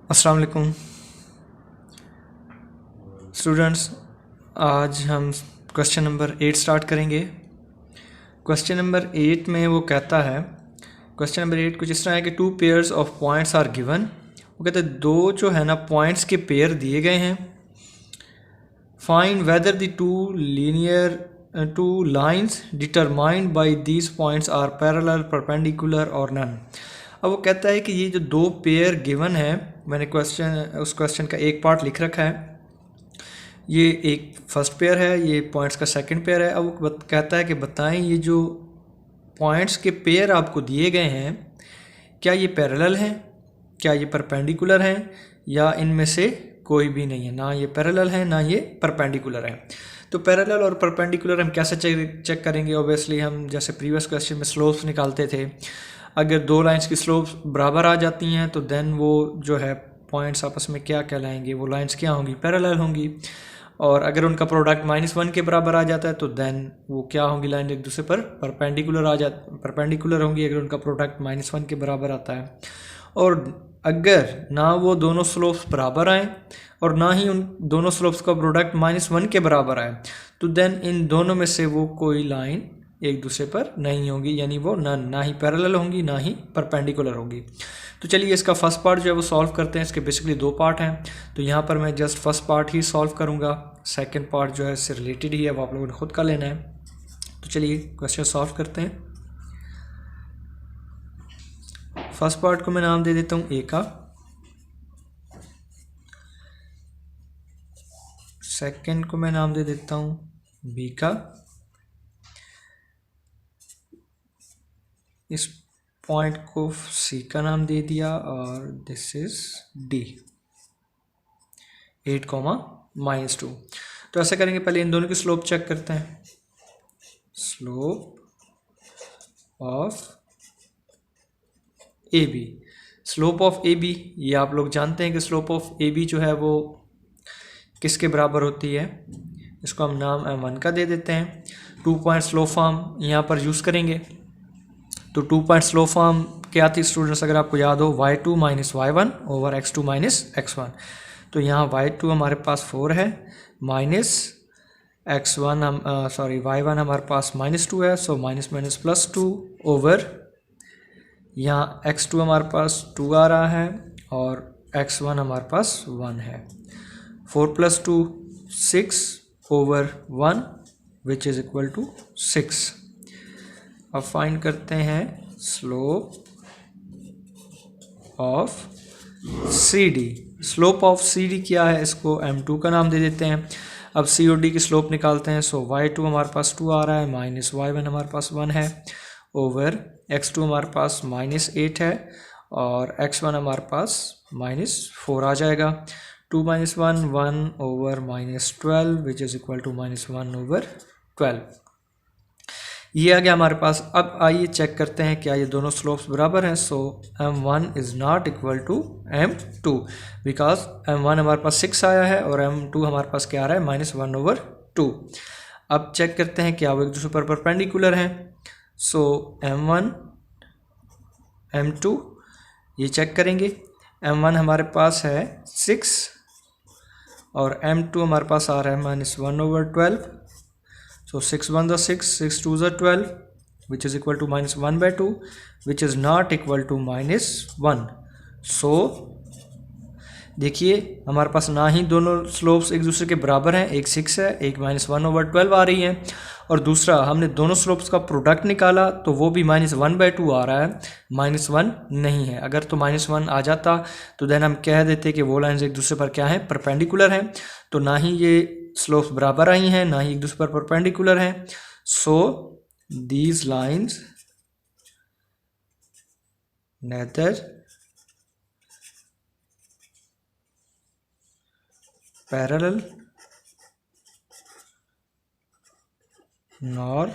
अस्सलाम वालेकुम स्टूडेंट्स। आज हम क्वेश्चन नंबर 8 स्टार्ट करेंगे। क्वेश्चन नंबर 8 में वो कहता है, क्वेश्चन नंबर 8 कुछ इस तरह है कि 2 pairs of points are given. वो कहते हैं दो जो है ना पॉइंट्स के पेयर दिए गए हैं। Find whether the two lines determined by these points are parallel, perpendicular और नन। अब वो कहता है कि ये जो दो पेयर गिवन है, मैंने उस क्वेश्चन का एक पार्ट लिख रखा है। ये एक फर्स्ट पेयर है, ये पॉइंट्स का सेकंड पेयर है। अब वो कहता है कि बताएं ये जो पॉइंट्स के पेयर आपको दिए गए हैं क्या ये पैरेलल हैं, क्या ये परपेंडिकुलर हैं, या इनमें से कोई भी नहीं है। ना ये पैरेलल है ना ये परपेंडिकुलर है। तो पैरेलल और परपेंडिकुलर हम कैसे चेक करेंगे? ऑब्वियसली हम जैसे प्रीवियस क्वेश्चन में स्लोप्स निकालते थे। अगर दो लाइंस की स्लोप्स बराबर आ जाती हैं तो देन वो जो है पॉइंट्स आपस में क्या कहलाएंगे? वो लाइंस क्या होंगी? पैरेलल होंगी। और अगर उनका प्रोडक्ट -1 के बराबर आ जाता है तो देन वो क्या होंगी? लाइन एक दूसरे पर परपेंडिकुलर होंगी अगर उनका प्रोडक्ट -1 के बराबर आता है। और अगर ना वो दोनों स्लोप्स बराबर आए और ना ही उन दोनों स्लोप्स का प्रोडक्ट -1 के बराबर आए तो देन इन दोनों में से वो कोई लाइन एक दूसरे पर नहीं होगी, यानी वो ना ही पैरेलल होंगी ना ही परपेंडिकुलर होगी। तो चलिए इसका फर्स्ट पार्ट जो है वो सॉल्व करते हैं। इसके बेसिकली दो पार्ट हैं, तो यहाँ पर मैं जस्ट फर्स्ट पार्ट ही सॉल्व करूँगा। सेकंड पार्ट जो है इससे रिलेटेड ही है, वो आप लोगों ने खुद का लेना है। तो चलिए क्वेश्चन सॉल्व करते हैं। फर्स्ट पार्ट को मैं नाम दे देता हूँ ए का, सेकंड को मैं नाम दे देता हूँ बी का, इस पॉइंट को सी का नाम दे दिया और दिस इज डी, 8, -2। तो ऐसा करेंगे, पहले इन दोनों की स्लोप चेक करते हैं। Slope of A B, slope of A B, ये आप लोग जानते हैं कि स्लोप ऑफ ए बी जो है वो किसके बराबर होती है। इसको हम नाम M1 का दे देते हैं। 2 पॉइंट स्लोप फॉर्म यहाँ पर यूज़ करेंगे। तो 2 पॉइंट स्लोप फॉर्म क्या थी स्टूडेंट्स, अगर आपको याद हो, y2 - y1 over x2 - x1। तो यहाँ y2 हमारे पास 4 है, माइनस x1 y1 हमारे पास -2 है, सो -+2 ओवर यहाँ x2 हमारे पास 2 आ रहा है और x1 हमारे पास 1 है। 4 + 2 6 over 1 which is equal to 6। अब फाइंड करते हैं slope of C D. Slope of C D क्या है, इसको M2 का नाम दे देते हैं। अब सी और डी की स्लोप निकालते हैं। सो y2 हमारे पास 2 आ रहा है, माइनस y1 हमारे पास 1 है, ओवर x2 हमारे पास -8 है और x1 हमारे पास -4 आ जाएगा। 2 - 1 1 over -12 which is equal to -1 over 12। ये आ गया हमारे पास। अब आइए चेक करते हैं क्या ये दोनों स्लोप्स बराबर हैं। So M1 is not equal to M2 because M1 हमारे पास 6 आया है और M2 हमारे पास क्या आ रहा है? -1 ओवर 2। अब चेक करते हैं क्या वो एक दूसरे पर परपेंडिकुलर हैं। सो M1 M2 ये चेक करेंगे। M1 हमारे पास है 6 और M2 हमारे पास आ रहा है -1 over 12। So 6 1 is 6, 6 2 is 12, which is equal to -1/2, which is not equal to -1. So देखिए हमारे पास ना ही दोनों स्लोप्स एक दूसरे के बराबर हैं, एक 6 है, एक -1 ओवर 12 आ रही है, और दूसरा हमने दोनों स्लोप्स का प्रोडक्ट निकाला तो वो भी -1/2 आ रहा है, -1 नहीं है। अगर तो -1 आ जाता तो देन हम कह देते कि वो लाइन्स एक दूसरे पर क्या है? परपेंडिकुलर हैं। तो ना ही ये स्लोप्स बराबर आई हैं ना ही एक दूसरे पर परपेंडिकुलर हैं। So these lines neither parallel nor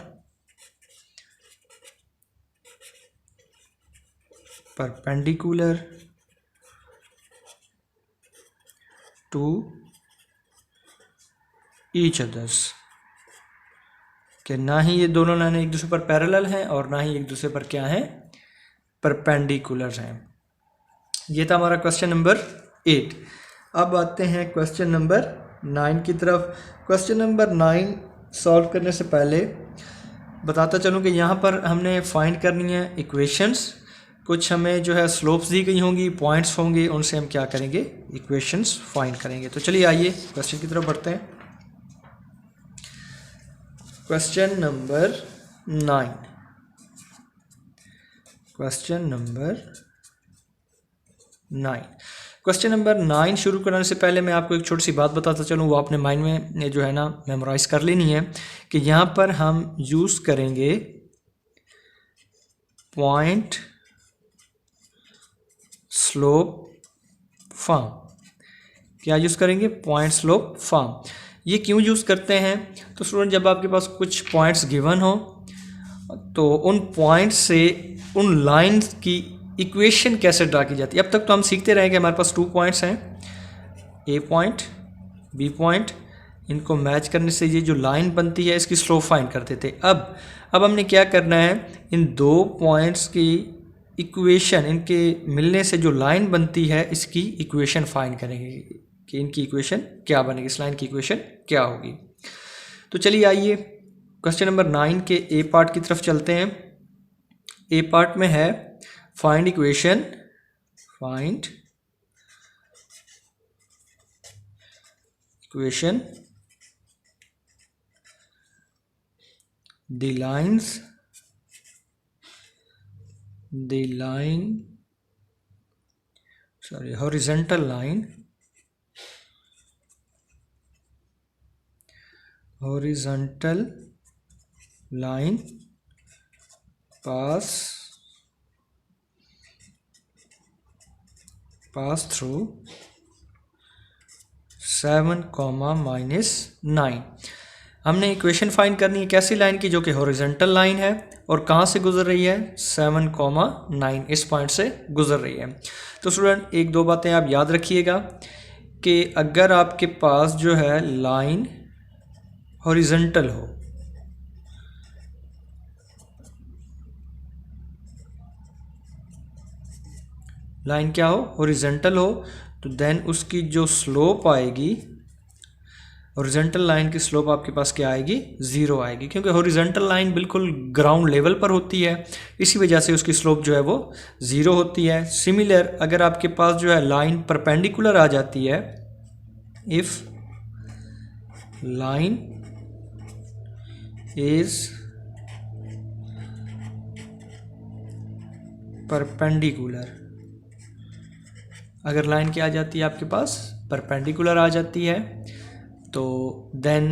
perpendicular to each others, कि ना ही ये दोनों लाइनें एक दूसरे पर पैरेलल हैं और ना ही एक दूसरे पर क्या हैं? परपेंडिकुलर हैं। ये था हमारा क्वेश्चन नंबर 8। अब आते हैं क्वेश्चन नंबर 9 की तरफ। क्वेश्चन नंबर 9 सॉल्व करने से पहले बताता चलूँ कि यहाँ पर हमने फाइंड करनी है इक्वेशंस। कुछ हमें जो है स्लोप्स दी गई होंगी, पॉइंट्स होंगे, उनसे हम क्या करेंगे, इक्वेशंस फाइंड करेंगे। तो चलिए आइए क्वेश्चन की तरफ बढ़ते हैं। Question number 9। Question number 9। Question number 9 शुरू करने से पहले मैं आपको एक छोटी सी बात बताता चलूँ, वो आपने माइंड में जो है ना मेमोराइज कर लेनी है कि यहाँ पर हम यूज़ करेंगे पॉइंट स्लोप फॉर्म। क्या यूज़ करेंगे, पॉइंट स्लोप फॉर्म। ये क्यों यूज़ करते हैं, तो स्टूडेंट जब आपके पास कुछ पॉइंट्स गिवन हो तो उन पॉइंट्स से उन लाइंस की इक्वेशन कैसे ड्रा की जाती है। अब तक तो हम सीखते रहे कि हमारे पास 2 पॉइंट्स हैं, ए पॉइंट, बी पॉइंट, इनको मैच करने से ये जो लाइन बनती है इसकी स्लोप फाइंड करते थे। अब हमने क्या करना है, इन 2 पॉइंट्स की इक्वेशन, इनके मिलने से जो लाइन बनती है इसकी इक्वेशन फाइंड करेंगे कि इनकी इक्वेशन क्या बनेगी, इस लाइन की इक्वेशन क्या होगी। तो चलिए आइए क्वेश्चन नंबर 9 के ए पार्ट की तरफ चलते हैं। ए पार्ट में है find equation, find equation the lines, horizontal line pass through 7, -9। हमने इक्वेशन फाइंड करनी है कैसी लाइन की, जो कि हॉरिजॉन्टल लाइन है और कहाँ से गुजर रही है, 7, 9 इस पॉइंट से गुजर रही है। तो स्टूडेंट एक दो बातें आप याद रखिएगा कि अगर आपके पास जो है लाइन हॉरिजॉन्टल हो, लाइन क्या हो, हॉरिजॉन्टल हो, तो देन उसकी जो स्लोप आएगी, हॉरिजॉन्टल लाइन की स्लोप आपके पास क्या आएगी, 0 आएगी, क्योंकि हॉरिजॉन्टल लाइन बिल्कुल ग्राउंड लेवल पर होती है, इसी वजह से उसकी स्लोप जो है वो 0 होती है। सिमिलर अगर आपके पास जो है लाइन परपेंडिकुलर आ जाती है, इफ लाइन इज परपेंडिकुलर, अगर लाइन क्या आ जाती है आपके पास, परपेंडिकुलर आ जाती है, तो देन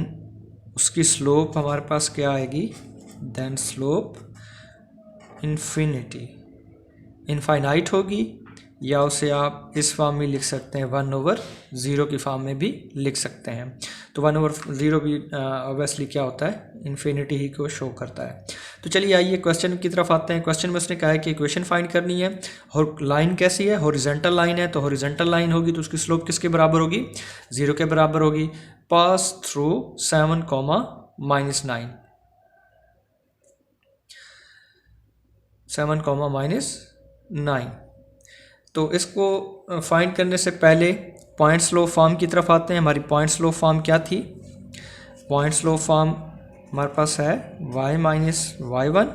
उसकी स्लोप हमारे पास क्या आएगी, देन स्लोप इनफाइनाइट होगी, या उसे आप इस फॉर्म में लिख सकते हैं 1/0 की फॉर्म में भी लिख सकते हैं। तो 1/0 भी ऑब्वियसली क्या होता है, इन्फिनिटी ही को शो करता है। तो चलिए आइए क्वेश्चन की तरफ आते हैं। क्वेश्चन में उसने कहा है कि इक्वेशन फाइंड करनी है, और लाइन कैसी है, हॉरिजॉन्टल लाइन है, तो हॉरिजॉन्टल लाइन होगी तो उसकी स्लोप किसके बराबर होगी, 0 के बराबर होगी, पास थ्रू 7, -9, 7, -9। तो इसको फाइंड करने से पहले पॉइंट स्लोप फॉर्म की तरफ आते हैं। हमारी पॉइंट स्लोप फॉर्म क्या थी, पॉइंट स्लोप फॉर्म हमारे पास है y - y1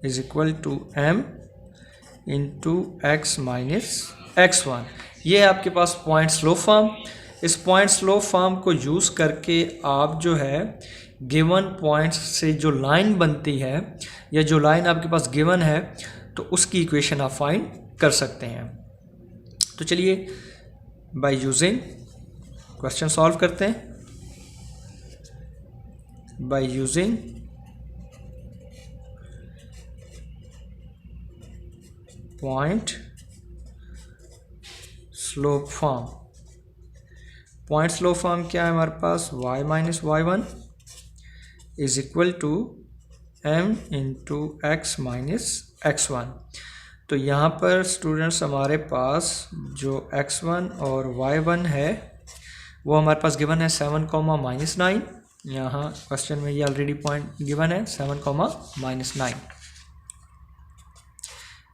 is equal to m into x - x1। ये है आपके पास पॉइंट स्लोप फॉर्म। इस पॉइंट स्लोप फॉर्म को यूज़ करके आप जो है गिवन पॉइंट्स से जो लाइन बनती है, या जो लाइन आपके पास गिवन है, तो उसकी इक्वेशन आप फाइंड कर सकते हैं। तो चलिए बाय यूजिंग क्वेश्चन सॉल्व करते हैं। By using point slope form, point slope form क्या है हमारे पास, y - y1 is equal to m into x - x1। तो यहाँ पर स्टूडेंट्स हमारे पास जो x1 और y1 है वो हमारे पास गिवन है 7, -9। यहाँ क्वेश्चन में ये ऑलरेडी पॉइंट गिवन है 7, -9।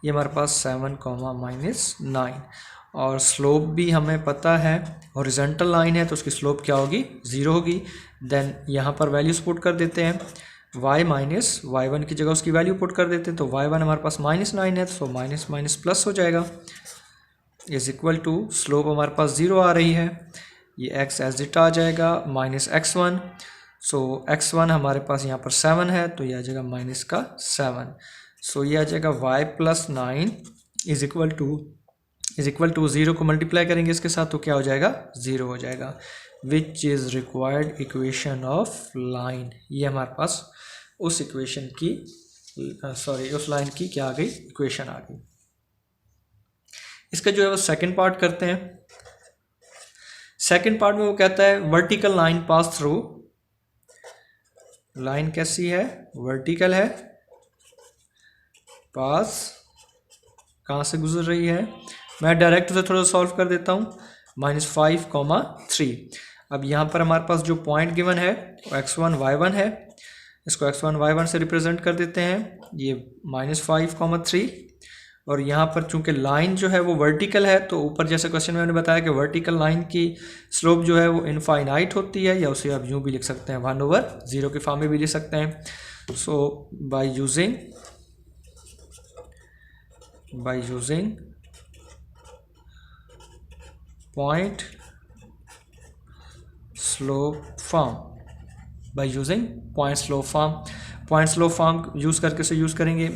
ये हमारे पास 7, -9, और स्लोप भी हमें पता है, हॉरिजॉन्टल लाइन है तो उसकी स्लोप क्या होगी, 0 होगी। देन यहाँ पर वैल्यूज पुट कर देते हैं, y माइनस y1 की जगह उसकी वैल्यू पुट कर देते हैं, तो y1 हमारे पास -9 है, तो माइनस माइनस प्लस हो जाएगा, इज इक्वल टू स्लोप हमारे पास 0 आ रही है, ये x एज इट आ जाएगा -x1। सो x1 हमारे पास यहाँ पर 7 है, तो ये आ जाएगा -7। सो ये आ जाएगा y + 9 इज इक्वल टू 0 को मल्टीप्लाई करेंगे इसके साथ तो क्या हो जाएगा, 0 हो जाएगा, विच is required equation of line. ये हमारे पास उस इक्वेशन की उस लाइन की क्या आ गई, इक्वेशन आ गई। इसका जो है वो सेकंड पार्ट करते हैं। सेकंड पार्ट में वो कहता है vertical line pass through, line कैसी है, वर्टिकल है, पास कहाँ से गुजर रही है, मैं डायरेक्ट उसे थोड़ा सॉल्व कर देता हूँ, -5, 3। अब यहाँ पर हमारे पास जो पॉइंट गिवन है वो x1 y1 है, इसको x1 y1 से रिप्रेजेंट कर देते हैं, ये -5, 3। और यहाँ पर चूंकि लाइन जो है वो वर्टिकल है, तो ऊपर जैसे क्वेश्चन में मैंने बताया कि वर्टिकल लाइन की स्लोप जो है वो इनफाइनाइट होती है, या उसे आप यूँ भी लिख सकते हैं 1/0 के फॉर्म में भी लिख सकते हैं। So by using point slope form, point slope form use करके से यूज़ करेंगे,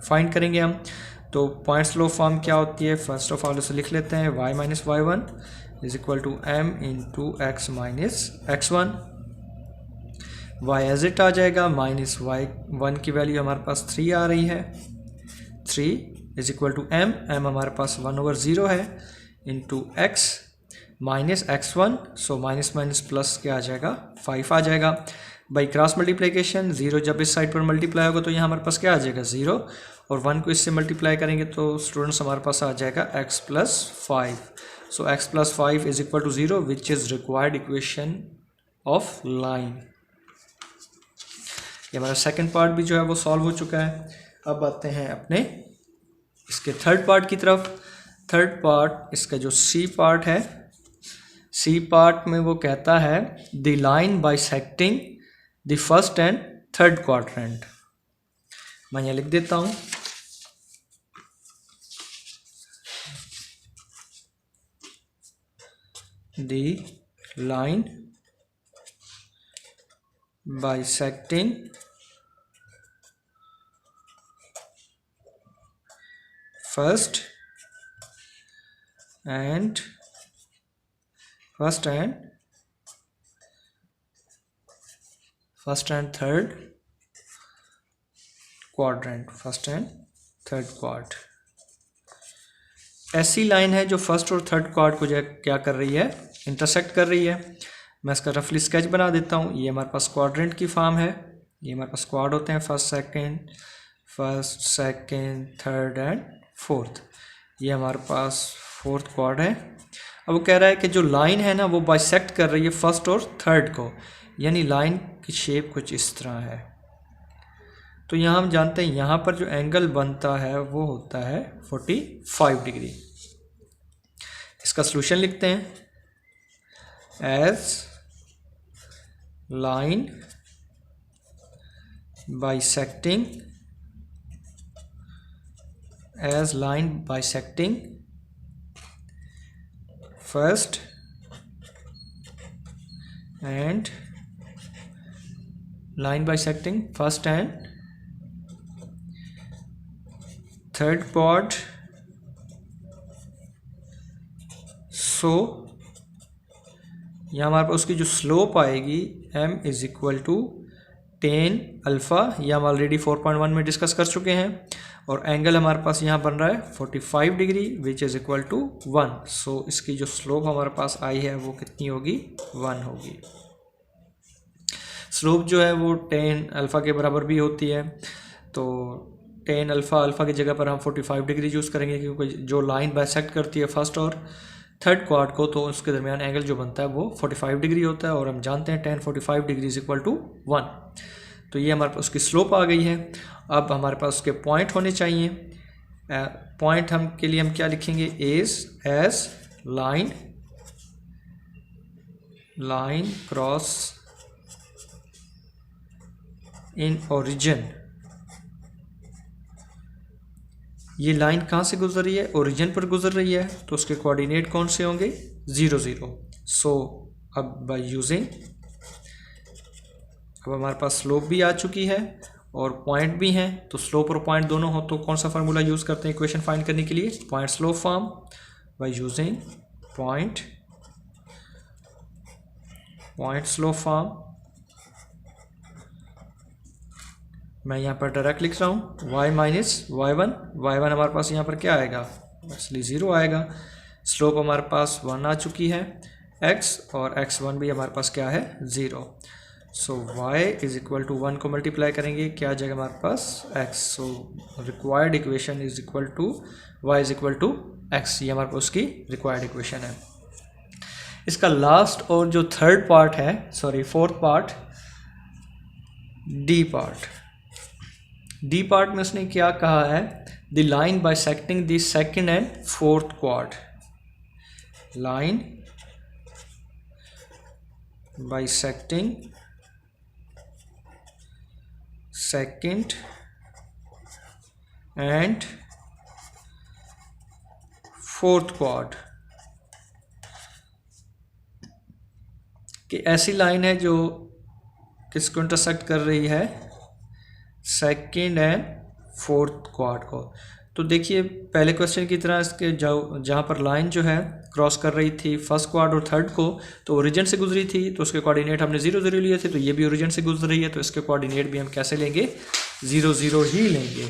फाइंड करेंगे हम। तो पॉइंट स्लोप फॉर्म क्या होती है, फर्स्ट ऑफ ऑल उसे लिख लेते हैं, y - y1 is equal to m × x - x1, y as it आ जाएगा, -y1 की वैल्यू हमारे पास 3 आ रही है, 3 इज इक्वल टू m हमारे पास 1/0 है, into x -x1, so minus minus plus क्या आ जाएगा, 5 आ जाएगा। बाई क्रॉस मल्टीप्लिकेशन 0 जब इस साइड पर मल्टीप्लाई होगा तो यहाँ हमारे पास क्या आ जाएगा, 0, और 1 को इससे मल्टीप्लाई करेंगे तो स्टूडेंट्स हमारे पास आ जाएगा x + 5। So x + 5 is equal to 0 which is required equation of line. ये हमारा सेकंड पार्ट भी जो है वो सॉल्व हो चुका है। अब आते हैं अपने इसके थर्ड पार्ट की तरफ। थर्ड पार्ट इसका जो सी पार्ट है, सी पार्ट में वो कहता है the line bisecting the first and third quadrant. मैं यहाँ लिख देता हूँ, the line bisecting first and third quadrant, first and third quad. ऐसी लाइन है जो फर्स्ट और थर्ड क्वाड को जो क्या कर रही है, इंटरसेक्ट कर रही है। मैं इसका रफली स्केच बना देता हूँ। ये हमारे पास क्वाड्रेंट की फॉर्म है, ये हमारे पास क्वाड होते हैं, first second third and fourth. ये हमारे पास फोर्थ क्वाड है। अब वो कह रहा है कि जो लाइन है ना वो बाइसेक्ट कर रही है फर्स्ट और थर्ड को, यानी लाइन की शेप कुछ इस तरह है। तो यहाँ हम जानते हैं यहाँ पर जो एंगल बनता है वो होता है 45 डिग्री। इसका सलूशन लिखते हैं, as line bisecting first and third quad. So यहाँ हमारे पास उसकी जो स्लोप आएगी m is equal to tan alpha, ये हम ऑलरेडी 4.1 में डिस्कस कर चुके हैं। और एंगल हमारे पास यहाँ बन रहा है 45 degree which is equal to 1। So इसकी जो स्लोप हमारे पास आई है वो कितनी होगी, 1 होगी। स्लोप जो है वो tan अल्फ़ा के बराबर भी होती है, तो tan अल्फ़ा की जगह पर हम 45 डिग्री यूज़ करेंगे, क्योंकि जो लाइन बाइसेक्ट करती है फर्स्ट और थर्ड क्वाड को, तो उसके दरमियान एंगल जो बनता है वो 45 डिग्री होता है। और हम जानते हैं tan 45 degree is equal to 1। तो ये हमारे पास उसकी स्लोप आ गई है। अब हमारे पास उसके पॉइंट होने चाहिए। पॉइंट हम के लिए हम क्या लिखेंगे, is as line cross in origin. ये लाइन कहाँ से गुजर रही है, ओरिजिन पर गुजर रही है, तो उसके कोऑर्डिनेट कौन से होंगे, 0 0। सो अब बाय यूजिंग, अब हमारे पास स्लोप भी आ चुकी है और पॉइंट भी हैं, तो स्लोप और पॉइंट दोनों हो तो कौन सा फार्मूला यूज़ करते हैं इक्वेशन फाइंड करने के लिए, point slope form, bye using point slope form. मैं यहाँ पर डायरेक्ट लिख रहा हूँ y माइनस y1 हमारे पास यहाँ पर क्या आएगा, इसलिए 0 आएगा। स्लोप हमारे पास 1 आ चुकी है, x और x1 भी हमारे पास क्या है, 0। So y is equal to 1 को मल्टीप्लाई करेंगे, क्या आ जाएगा हमारे पास, x। So required equation is equal to y is equal to x, ये हमारे पास उसकी रिक्वायर्ड इक्वेशन है। इसका लास्ट और जो थर्ड पार्ट है, sorry fourth part, D part में उसने क्या कहा है, the line bisecting the second and fourth quad, line bisecting second and fourth quad, कि ऐसी लाइन है जो किसको इंटरसेक्ट कर रही है, सेकंड एंड फोर्थ क्वाड को। तो देखिए पहले क्वेश्चन की तरह इसके जहाँ पर लाइन जो है क्रॉस कर रही थी फर्स्ट क्वाड और थर्ड को, तो ओरिजिन से गुजरी थी, तो उसके कोऑर्डिनेट हमने 0 0 लिए थे, तो ये भी ओरिजिन से गुजर रही है, तो इसके कोऑर्डिनेट भी हम कैसे लेंगे, 0 0 ही लेंगे।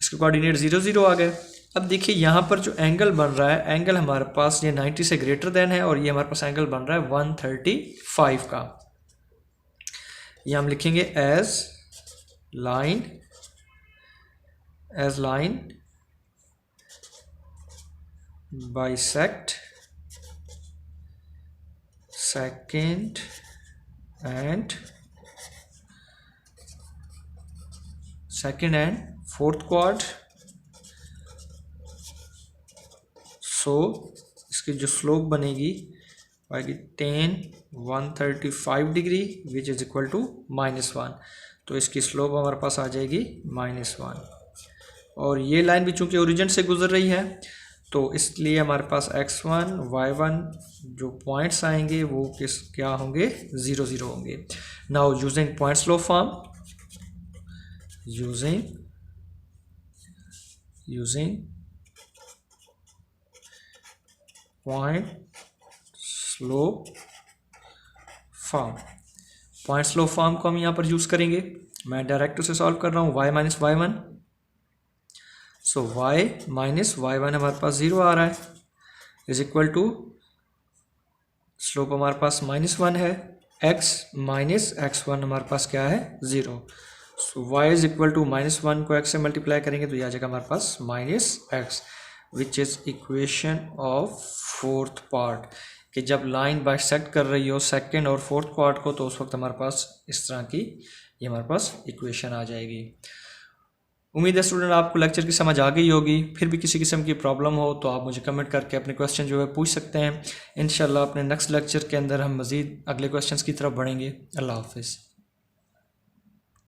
इसके कोऑर्डिनेट 0 0 आ गए। अब देखिए यहाँ पर जो एंगल बन रहा है, एंगल हमारे पास ये 90 से ग्रेटर देन है, और ये हमारे पास एंगल बन रहा है 135 का। ये हम लिखेंगे as line bisect second and fourth quad. So इसकी जो स्लोप बनेगी आएगी tan 135 degree which is equal to -1, तो इसकी स्लोप हमारे पास आ जाएगी -1। और ये लाइन भी चूंकि ओरिजिन से गुजर रही है, तो इसलिए हमारे पास x1 y1 जो पॉइंट्स आएंगे वो क्या होंगे, 0 0 होंगे। Now using point slope form, using point slope form को हम यहाँ पर यूज़ करेंगे। मैं डायरेक्ट उसे सॉल्व कर रहा हूँ, y माइनस y1, सो y माइनस y1 हमारे पास 0 आ रहा है, इज इक्वल टू स्लोप हमारे पास -1 है, x माइनस x1 हमारे पास क्या है, 0। So y is equal to -1 को x से मल्टीप्लाई करेंगे तो यह आ जाएगा हमारे पास -x, which is equation of fourth part, कि जब लाइन बाइसेक्ट कर रही हो सेकंड और फोर्थ क्वाड को, तो उस वक्त हमारे पास इस तरह की ये हमारे पास इक्वेशन आ जाएगी। उम्मीद है स्टूडेंट आपको लेक्चर की समझ आ गई होगी। फिर भी किसी किस्म की प्रॉब्लम हो तो आप मुझे कमेंट करके अपने क्वेश्चन जो है पूछ सकते हैं। इंशाल्लाह अपने नेक्स्ट लेक्चर के अंदर हम मज़ीद अगले क्वेश्चंस की तरफ बढ़ेंगे। अल्लाह हाफिज़।